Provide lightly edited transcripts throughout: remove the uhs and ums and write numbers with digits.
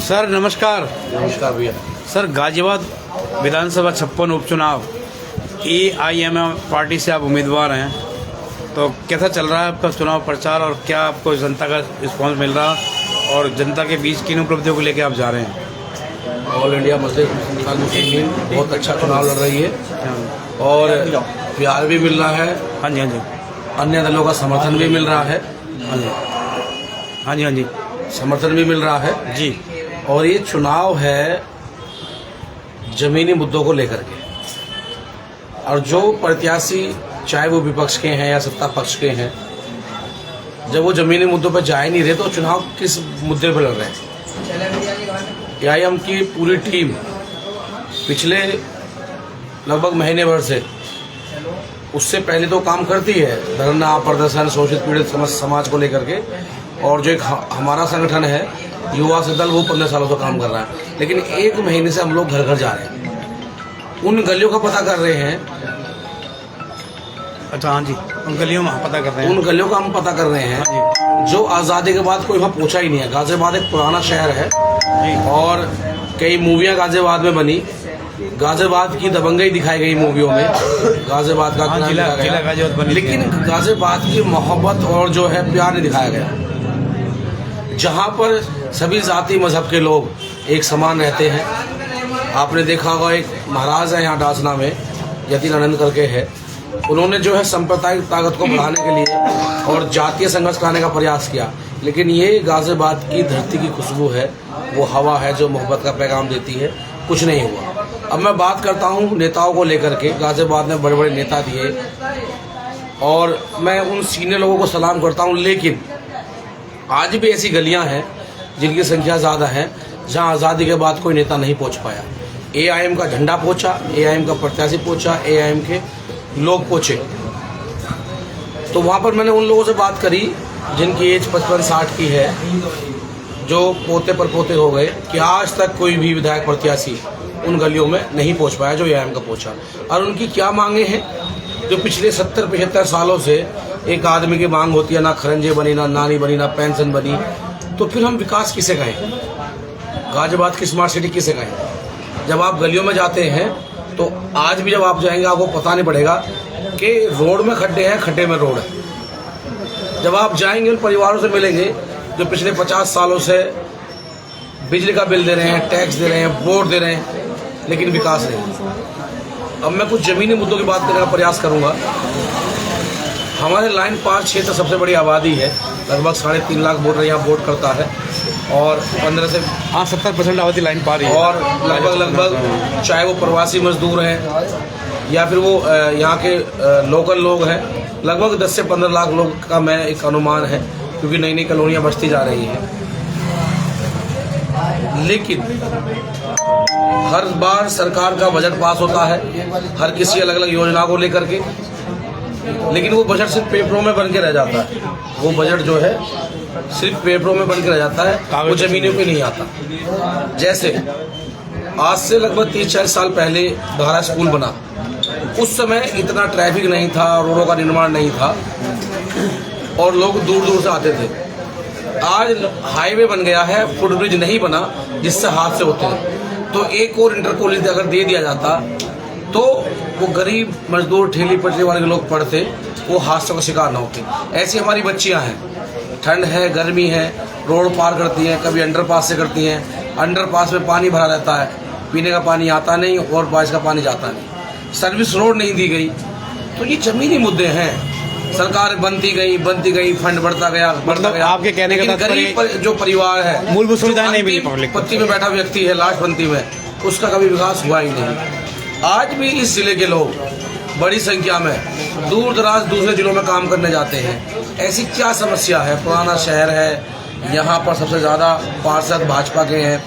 Sir नमस्कार। नमस्कार भैया। सर गाजियाबाद विधानसभा 56 उपचुनाव AIMM पार्टी से आप उम्मीदवार हैं, तो कैसा चल रहा है आपका चुनाव प्रचार और क्या आपको जनता का रिस्पांस मिल रहा है और जनता के बीच किन उपलब्धियों को लेकर आप जा रहे हैं? ऑल इंडिया मुस्लिम लीग बहुत अच्छा चुनाव लड़ रही है और प्यार भी मिल रहा है। हाँ जी, हाँ जी, अन्य दलों का समर्थन भी मिल रहा है। हाँ जी, हाँ जी, हाँ जी, समर्थन भी मिल रहा है जी। और ये चुनाव है जमीनी मुद्दों को लेकर के, और जो प्रत्याशी चाहे वो विपक्ष के हैं या सत्ता पक्ष के हैं, जब वो जमीनी मुद्दों पर जा ही नहीं रहे तो चुनाव किस मुद्दे पर लड़ रहे हैं? AIMM की पूरी टीम पिछले लगभग महीने भर से, उससे पहले तो काम करती है, धरना प्रदर्शन शोषित पीड़ित समाज को लेकर के, और जो एक हमारा संगठन है युवा से दल, वो 15 सालों से काम कर रहा है। लेकिन एक महीने से हम लोग घर घर जा रहे हैं, उन गलियों का पता कर रहे हैं। अच्छा, हाँ जी, उन गलियों में पता कर रहे हैं, उन गलियों का हम पता कर रहे हैं जो आज़ादी के बाद कोई वहाँ पहुँचा ही नहीं है। गाजियाबाद एक पुराना शहर है और कई मूवियाँ गाजियाबाद में बनी, गाजियाबाद की दबंगई दिखाई गई मूवियों में, गाजियाबाद का जिला गाजियाबाद बनी, लेकिन गाजियाबाद की मोहब्बत और जो है प्यार नहीं दिखाया गया, जहाँ पर सभी जाति मजहब के लोग एक समान रहते हैं। आपने देखा होगा एक महाराज है यहाँ डासना में, यतीन आनंद करके है, उन्होंने जो है सांप्रदायिक ताकत को बढ़ाने के लिए और जातीय संघर्ष कराने का प्रयास किया। लेकिन ये गाजियाबाद की धरती की खुशबू है, वो हवा है जो मोहब्बत का पैगाम देती है, कुछ नहीं हुआ। अब मैं बात करता हूँ नेताओं को लेकर के। गाजियाबाद में बड़े बड़े नेता दिए और मैं उन सीनियर लोगों को सलाम करता हूँ, लेकिन आज भी ऐसी गलियाँ हैं जिनकी संख्या ज़्यादा है जहाँ आज़ादी के बाद कोई नेता नहीं पहुँच पाया। AIM का झंडा पहुँचा, AIM का प्रत्याशी पहुँचा, AIM के लोग पहुँचे, तो वहाँ पर मैंने उन लोगों से बात करी जिनकी एज 55-60 की है, जो पोते पर पोते हो गए, कि आज तक कोई भी विधायक प्रत्याशी उन गलियों में नहीं पहुँच पाया जो AIM का पहुँचा। और उनकी क्या मांगे हैं जो पिछले 70-75 सालों से एक आदमी की मांग होती है, ना खरंजे बनी, ना नानी बनी, ना पेंशन बनी, तो फिर हम विकास किसे कहें? गाजियाबाद की स्मार्ट सिटी किसे कहें? जब आप गलियों में जाते हैं तो आज भी जब आप जाएंगे आपको पता नहीं पड़ेगा कि रोड में खड्डे हैं, खड्डे में रोड है। जब आप जाएंगे उन परिवारों से मिलेंगे जो पिछले 50 सालों से बिजली का बिल दे रहे हैं, टैक्स दे रहे हैं, वोट दे रहे हैं, लेकिन विकास नहीं। अब मैं कुछ ज़मीनी मुद्दों की बात करने का प्रयास करूंगा। हमारे लाइन पार क्षेत्र सबसे बड़ी आबादी है, लगभग 3.5 लाख वोटर यहाँ वोट करता है और 15 से 70% आबादी लाइन पार है। और लगभग चाहे वो प्रवासी मजदूर हैं या फिर वो यहाँ के लोकल लोग हैं, लगभग 10 से 15 लाख लोग का मैं एक अनुमान है, क्योंकि नई नई कॉलोनियाँ बचती जा रही हैं। लेकिन हर बार सरकार का बजट पास होता है, हर किसी अलग अलग योजना को लेकर के, लेकिन वो बजट सिर्फ पेपरों में बन के रह जाता है। वो बजट जो है सिर्फ पेपरों में बन के रह जाता है, वो जमीनों पे नहीं आता। जैसे आज से लगभग 30-40 साल पहले धारा स्कूल बना, उस समय इतना ट्रैफिक नहीं था, रोडों का निर्माण नहीं था और लोग दूर दूर से आते थे। आज हाईवे बन गया है, फुटब्रिज नहीं बना जिससे हादसे होते हैं, तो एक और इंटर कॉलेज अगर दे दिया जाता तो वो गरीब मजदूर ठेली पटरी वाले लोग पढ़ते, वो हादसों का शिकार न होते। ऐसी हमारी बच्चियां हैं, ठंड है, गर्मी है, रोड पार करती हैं, कभी अंडरपास से करती हैं, अंडरपास में पानी भरा रहता है, पीने का पानी आता नहीं, ओवरपास का पानी जाता नहीं, सर्विस रोड नहीं दी गई। तो ये जमीनी मुद्दे हैं। सरकार बनती गई, फंड बढ़ता गया। आपके कहने का गरीब जो परिवार है, मूलभूत सुविधाएं नहीं मिली, पब्लिक पत्ती में बैठा व्यक्ति है, लास्ट पंक्ति में, उसका कभी विकास हुआ ही नहीं। आज भी इस जिले के लोग बड़ी संख्या में दूर दराज दूसरे जिलों में काम करने जाते हैं। ऐसी क्या समस्या है? पुराना शहर है, यहाँ पर सबसे ज़्यादा पार्षद भाजपा के हैं,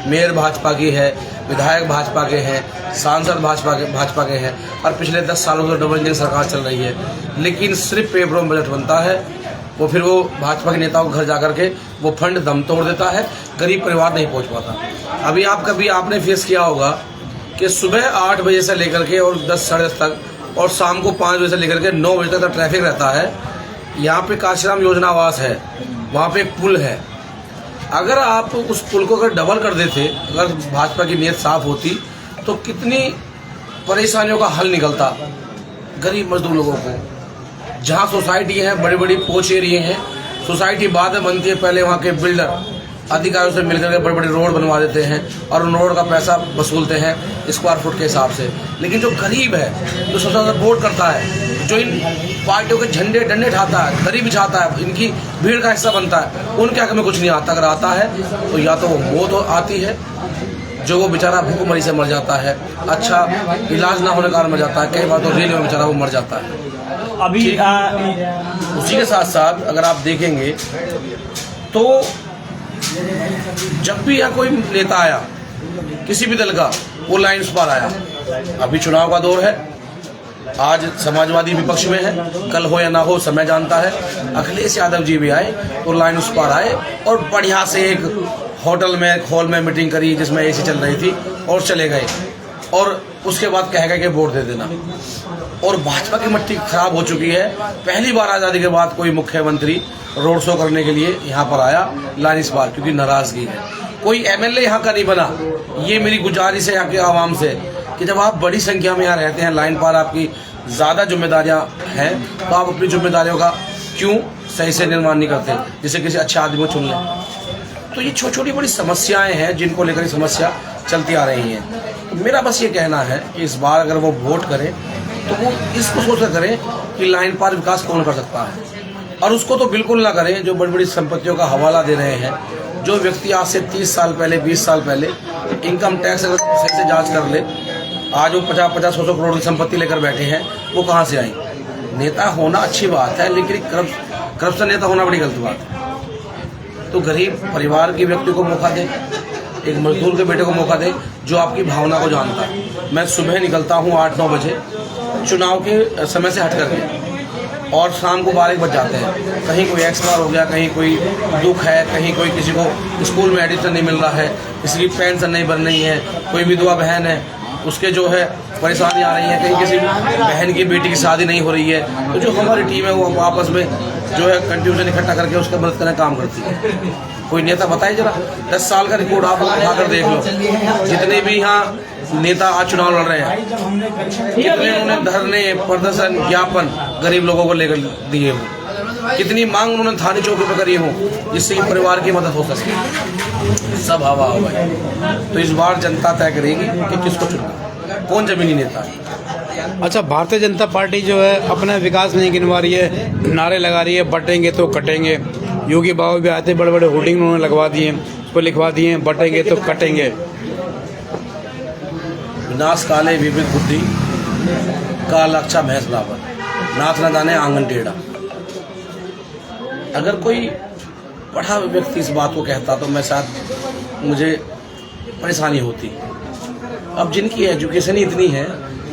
मेयर भाजपा की है, विधायक भाजपा के हैं, सांसद भाजपा के हैं, और पिछले 10 सालों से डबल इंजन सरकार चल रही है। लेकिन सिर्फ पेपरों में बजट बनता है, वो फिर वो भाजपा के नेताओं के घर जा करके वो फंड दम तोड़ देता है, गरीब परिवार नहीं पहुँच पाता। अभी आपने फेस किया होगा कि सुबह 8 बजे से लेकर के और 10 साढ़े 10 तक और शाम को 5 बजे से लेकर के 9 बजे तक ट्रैफिक रहता है। यहाँ पे काशीराम योजना आवास है, वहाँ पे एक पुल है, अगर आप उस पुल को अगर डबल कर देते, अगर भाजपा की नीयत साफ होती, तो कितनी परेशानियों का हल निकलता गरीब मजदूर लोगों को। जहाँ सोसाइटी है, बड़ी बड़ी पोच एरिए हैं, सोसाइटी बाद में बनती है, पहले वहाँ के बिल्डर अधिकारियों से मिलकर के बड़े बड़े रोड बनवा देते हैं और उन रोड का पैसा वसूलते हैं स्क्वायर फुट के हिसाब से। लेकिन जो गरीब है, जो सबसे ज़्यादा वोट करता है, जो इन पार्टियों के झंडे डंडे ठाता है, दरी बिछाता है, इनकी भीड़ का हिस्सा बनता है, उनके हक में कुछ नहीं आता। अगर आता है तो या तो वो मौत आती है, जो वो बेचारा भूखमरी से मर जाता है, अच्छा इलाज ना होने के कारण मर जाता है, कई बार तो रेल में बेचारा वो मर जाता है। अभी उसी के साथ साथ अगर आप देखेंगे तो जब भी यहाँ कोई नेता आया किसी भी दल का, वो लाइन उस पार आया। अभी चुनाव का दौर है, आज समाजवादी विपक्ष में है, कल हो या ना हो समय जानता है। अखिलेश यादव जी भी आए तो लाइन उस पार आए और बढ़िया से एक होटल में, एक हॉल में मीटिंग करी जिसमें एसी चल रही थी और चले गए। और उसके बाद कह गए कि वोट दे देना। और भाजपा की मट्टी खराब हो चुकी है। पहली बार आज़ादी के बाद कोई मुख्यमंत्री रोड शो करने के लिए यहाँ पर आया लाइन इस बार, क्योंकि नाराजगी है। कोई एमएलए यहाँ का नहीं बना। ये मेरी गुजारिश है यहाँ के आवाम से कि जब आप बड़ी संख्या में यहाँ रहते हैं, लाइन पर आपकी ज़्यादा जिम्मेदारियाँ हैं, तो आप अपनी जिम्मेदारियों का क्यों सही से निर्माण नहीं करते, जिससे किसी अच्छे आदमी को चुन लें। तो ये छोटी छोटी बड़ी समस्याएं हैं जिनको लेकर ये समस्या चलती आ रही हैं। तो मेरा बस ये कहना है कि इस बार अगर वो वोट करें तो वो इसको सोच कर करें कि लाइन पार विकास कौन कर सकता है, और उसको तो बिल्कुल ना करें जो बड़ी बड़ी संपत्तियों का हवाला दे रहे हैं। जो व्यक्ति आज से 30 साल पहले, 20 साल पहले इनकम टैक्स अगर सही से जांच कर ले, आज वो 50-100 करोड़ की संपत्ति लेकर बैठे हैं, वो कहाँ से आई। नेता होना अच्छी बात है, लेकिन करप्शन नेता होना बड़ी गलत बात है। तो गरीब परिवार के व्यक्ति को मौका दे, एक मजदूर के बेटे को मौका दे जो आपकी भावना को जानता है। मैं सुबह निकलता हूँ 8-9 बजे चुनाव के समय से हट करके, और शाम को 12 बज जाते हैं। कहीं कोई एक्सपायर हो गया, कहीं कोई दुख है, कहीं कोई किसी को स्कूल में एडमिशन नहीं मिल रहा है, किसी की पेंशन नहीं बन रही है, कोई विधवा बहन है उसके जो है परेशानी आ रही है, कहीं किसी बहन की बेटी की शादी नहीं हो रही है। तो जो हमारी टीम है वो आपस में जो है कंट्रीब्यूशन इकट्ठा करके उसका मदद करने का काम करती है। कोई नेता बताइए जरा, 10 साल का रिकॉर्ड आप उठाकर देख लो, जितने भी यहाँ नेता आज चुनाव लड़ रहे हैं, कितने उन्होंने धरने, प्रदर्शन, ज्ञापन गरीब लोगों को लेकर दिए हो, कितनी मांग उन्होंने थाने चौकी पर करी हो जिससे कि परिवार की मदद हो सके। सब हवा हवा है। तो इस बार जनता तय करेगी कि किसको चुनना, कौन जमीनी नेता है। अच्छा, भारतीय जनता पार्टी जो है अपना विकास नहीं गिनवा रही है, नारे लगा रही है बटेंगे तो कटेंगे। योगी बाबू भी आते, बड़े बड़े होर्डिंग उन्होंने लगवा दिए, उस पर लिखवा दिए बटेंगे तो कटेंगे। विनाश काले विविध बुद्धि, काल अच्छा भैंस बराबर, नाथ न जाने आंगन टेढ़ा। अगर कोई पढ़ा व्यक्ति इस बात को कहता तो मैं शायद मुझे परेशानी होती। अब जिनकी एजुकेशन ही इतनी है,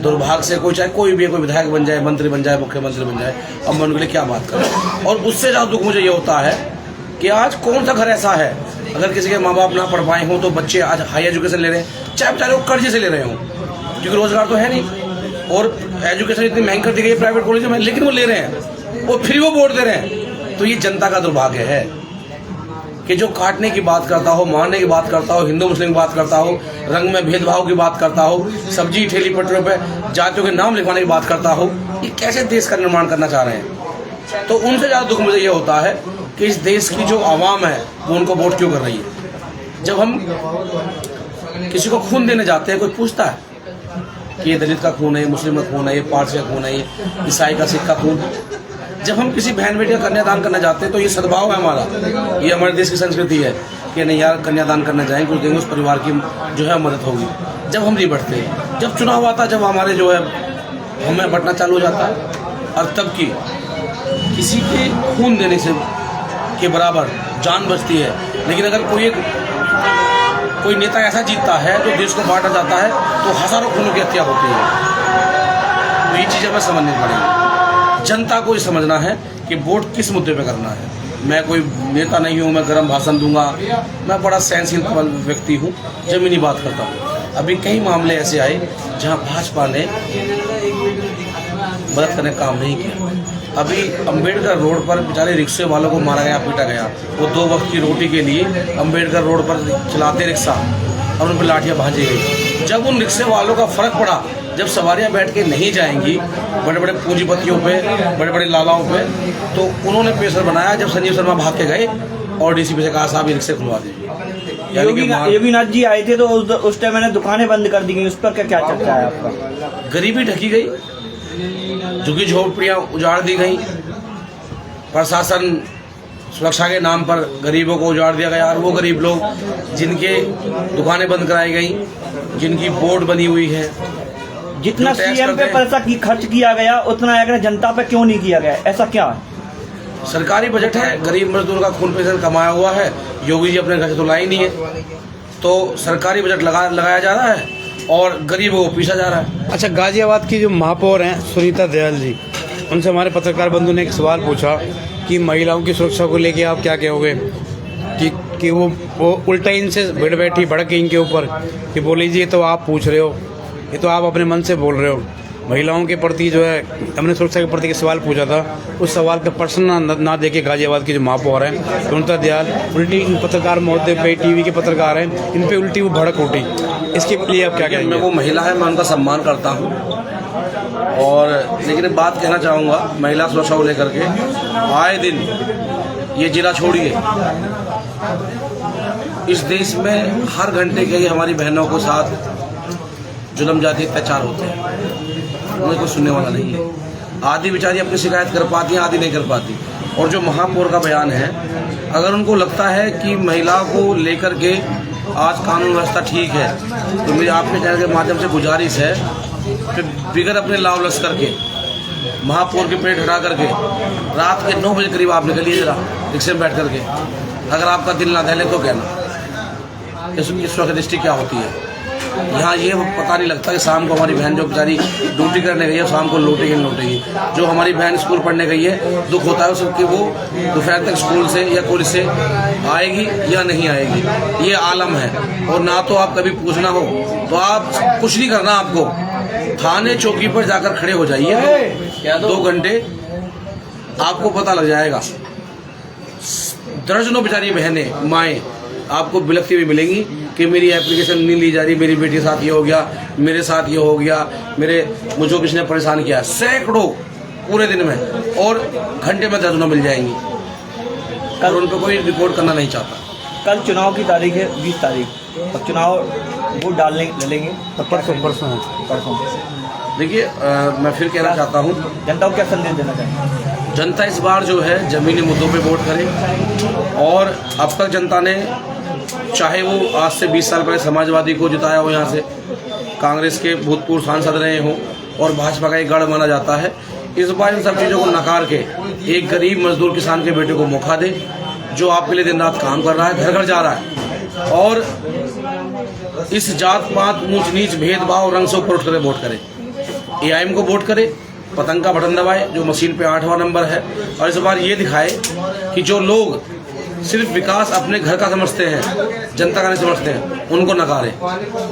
दुर्भाग्य से कोई चाहे कोई भी, कोई विधायक बन जाए, मंत्री बन जाए, मुख्यमंत्री बन जाए, अब मैं उनके लिए क्या बात करूं। और उससे ज़्यादा दुख मुझे ये होता है कि आज कौन सा घर ऐसा है अगर किसी के माँ बाप ना पढ़ पाए हों तो बच्चे आज हाई एजुकेशन ले रहे हैं, चाहे बेचारे वो कर्जे से ले रहे हों, क्योंकि रोजगार तो है नहीं। और एजुकेशन इतनी महंगी कर दी गई प्राइवेट कॉलेज में, लेकिन वो ले रहे हैं और फिर वो वोट दे रहे हैं। तो ये जनता का दुर्भाग्य है कि जो काटने की बात करता हो, मारने की बात करता हो, हिंदू मुस्लिम की बात करता हो, रंग में भेदभाव की बात करता हो, सब्जी ठेली पटरों पे जातियों के नाम लिखवाने की बात करता हो, ये कैसे देश का निर्माण करना चाह रहे हैं। तो उनसे ज़्यादा दुख मुझे ये होता है कि इस देश की जो आवाम है वो उनको वोट क्यों कर रही है। जब हम किसी को खून देने जाते हैं, कोई पूछता है कि ये दलित का खून है, मुस्लिम का खून है, ये पारसी का खून है, ये ईसाई का, सिख का खून। जब हम किसी बहन बेटी का कन्यादान करने जाते हैं तो ये सद्भाव है हमारा, ये हमारे देश की संस्कृति है कि नहीं यार कन्यादान करने जाएंगे, कुछ देंगे, उस परिवार की जो है मदद होगी। जब हम नहीं बढ़ते, जब चुनाव आता, जब हमारे जो है हमें बंटना चालू हो जाता है, और तब की किसी के खून देने से के बराबर जान बचती है। लेकिन अगर कोई नेता ऐसा जीतता है जो देश को बांटा जाता है तो हजारों खूनों की हत्या होती है। तो ये चीज़ें हमें समझनी पड़ेगी। जनता को ये समझना है कि वोट किस मुद्दे पे करना है। मैं कोई नेता नहीं हूँ, मैं गर्म भाषण दूंगा, मैं बड़ा सहनशील व्यक्ति हूँ, जमीनी बात करता हूँ। अभी कई मामले ऐसे आए जहाँ भाजपा ने मदद करने का काम नहीं किया। अभी अंबेडकर रोड पर बेचारे रिक्शे वालों को मारा गया, पीटा गया। वो 2 वक्त की रोटी के लिए अंबेडकर रोड पर चलाते रिक्शा और उन पर लाठियाँ भाजी गई। जब उन रिक्शे वालों का फर्क पड़ा, जब सवारियां बैठ के नहीं जाएंगी बड़े बड़े पूंजीपतियों पे, बड़े बड़े लालाओं पे, तो उन्होंने प्रेशर बनाया। जब संजीव शर्मा भाग के गए और डीसीपी से कहा साहब ये रिक्शे खुलवा दीजिए। योगीनाथ जी आए थे तो उस टाइम मैंने दुकानें बंद कर दी गई, उस पर क्या चर्चा है आपका? गरीबी ढकी गई, झुग्गी झोपड़ियाँ उजाड़ दी गई, प्रशासन सुरक्षा के नाम पर गरीबों को उजाड़ दिया गया। और वो गरीब लोग जिनके दुकानें बंद कराई गई, जिनकी बोर्ड बनी हुई है, जितना सीएम पे पैसा खर्च किया गया उतना अगर जनता पे क्यों नहीं किया गया, ऐसा क्या है? सरकारी बजट है, गरीब मजदूर का खून पसीना कमाया हुआ है, योगी जी अपने घर से तो लाई नहीं है, तो सरकारी बजट लगाया जा रहा है और गरीबों को पीसा जा रहा है। अच्छा, गाजियाबाद की जो महापौर हैं सुनीता दयाल जी, उनसे हमारे पत्रकार बंधु ने एक सवाल पूछा कि महिलाओं की सुरक्षा को लेके आप क्या कहोगे, कि वो उल्टा इनसे भिड़ बैठी भड़क इनके ऊपर कि बोली जी तो आप पूछ रहे हो, ये तो आप अपने मन से बोल रहे हो। महिलाओं के प्रति जो है हमने सुरक्षा के प्रति सवाल पूछा था, उस सवाल का प्रश्न ना देके गाजियाबाद की जो महापौर हैं सुनीता दयाल उल्टी इन पत्रकार महोदय पे, टीवी के पत्रकार हैं, इन पे उल्टी वो भड़क उठी। इसके लिए आप क्या कहेंगे? मैं वो महिला है, मैं उनका सम्मान करता हूँ, और लेकिन एक बात कहना चाहूँगा महिला सुरक्षा को लेकर के, आए दिन ये जिला छोड़िए, इस देश में हर घंटे के हमारी बहनों को साथ जुल्म जाति अत्याचार होते हैं, उन्हें कोई सुनने वाला नहीं है। आधी बेचारी अपनी शिकायत कर पाती हैं, आधी नहीं कर पाती। और जो महापौर का बयान है, अगर उनको लगता है कि महिला को लेकर के आज कानून व्यवस्था ठीक है, तो मेरी आपके चैनल के माध्यम से गुजारिश है कि बिगड़ अपने लाव लश्कर के महापौर के पेट हटा करके रात के 9 बजे करीब आप निकलिए जरा रिक्शे में बैठ करके। अगर आपका दिल ना दहले तो कहना इस वक्त दृष्टि क्या होती है। यहाँ ये पता नहीं लगता कि शाम को हमारी बहन जो बेचारी ड्यूटी करने गई है, शाम को लौटेगी नहीं लौटेगी। जो हमारी बहन स्कूल पढ़ने गई है, दुख होता है उसकी, वो दोपहर तक स्कूल से या कॉलेज से आएगी या नहीं आएगी, ये आलम है। और ना तो आप कभी पूछना हो तो आप कुछ नहीं करना, आपको थाने चौकी पर जाकर खड़े हो जाइए 2 घंटे, आपको पता लग जाएगा। दर्जनों बेचारी बहनें, माएँ आपको बिलखती हुई मिलेंगी कि मेरी एप्लीकेशन नहीं ली जा रही, मेरी बेटी के साथ ये हो गया, मेरे साथ ये हो गया, मुझे किसी ने परेशान किया। सैकड़ों पूरे दिन में, और घंटे में दर्जनों मिल जाएंगी। कल उन पर कोई रिपोर्ट करना नहीं चाहता। कल चुनाव की तारीख है 20 तारीख, और चुनाव वोट डालने लेंगे तो परसों। देखिए, मैं फिर कहना चाहता हूँ, जनता को क्या संदेश देना चाहिए? जनता इस बार जो है जमीनी मुद्दों पे वोट करे। और अब तक जनता ने, चाहे वो आज से 20 साल पहले समाजवादी को जिताया हो, यहाँ से कांग्रेस के भूतपूर्व सांसद रहे हों, और भाजपा का एक गढ़ माना जाता है, इस बार इन सब चीज़ों को नकार के एक गरीब मजदूर किसान के बेटे को मौका दे, जो आपके लिए दिन रात काम कर रहा है, घर घर जा रहा है, और इस जात पात ऊंच नीच भेदभाव रंग से ऊपर उठ कर वोट करे। AIM को वोट करे, पतंग का बटन दबाए जो मशीन पे 8वां नंबर है, और इस बार ये दिखाए कि जो लोग सिर्फ विकास अपने घर का समझते हैं, जनता का नहीं समझते हैं, उनको नकारे।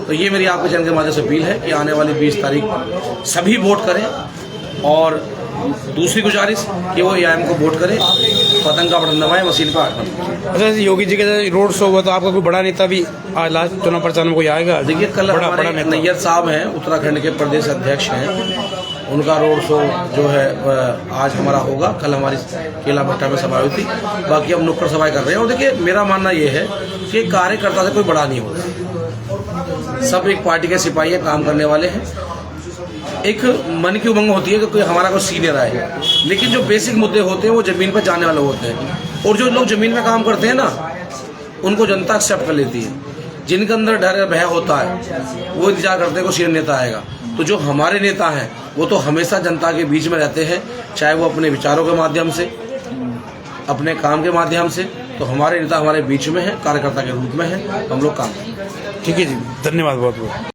तो ये मेरी आपके चैनल के माध्यम से अपील है कि आने वाली 20 तारीख सभी वोट करें। और दूसरी गुजारिश कि वो AIM को वोट करें, पतंग का बटन दबाए, मशीन पर 8 नंबर। अच्छा, योगी जी का रोड शो हुआ तो आपका कोई बड़ा नेता भी आज लास्ट चुनाव प्रचार में कोई आएगा? देखिए, कल हमारे नैयर साहब हैं, उत्तराखंड के प्रदेश अध्यक्ष हैं, उनका रोड शो जो है आज हमारा होगा। कल हमारी केला भट्टा में सभा हुई थी, बाकी हम नुक्कड़ सभाएं कर रहे हैं। और देखिए, मेरा मानना ये है कि कार्यकर्ता से कोई बड़ा नहीं होता, सब एक पार्टी के सिपाही हैं, काम करने वाले हैं। एक मन की उमंग होती है कि कोई हमारा कोई सीनियर आए, लेकिन जो बेसिक मुद्दे होते हैं वो जमीन पर जाने वाले होते हैं। और जो लोग जमीन में काम करते हैं ना, उनको जनता एक्सेप्ट कर लेती है। जिनके अंदर डर भय होता है वो इंतजार करते हैं कि सीनियर नेता आएगा। तो जो हमारे नेता हैं वो तो हमेशा जनता के बीच में रहते हैं, चाहे वो अपने विचारों के माध्यम से, अपने काम के माध्यम से। तो हमारे नेता हमारे बीच में है, कार्यकर्ता के रूप में है, हम लोग काम करते हैं। ठीक है जी, धन्यवाद बहुत बहुत।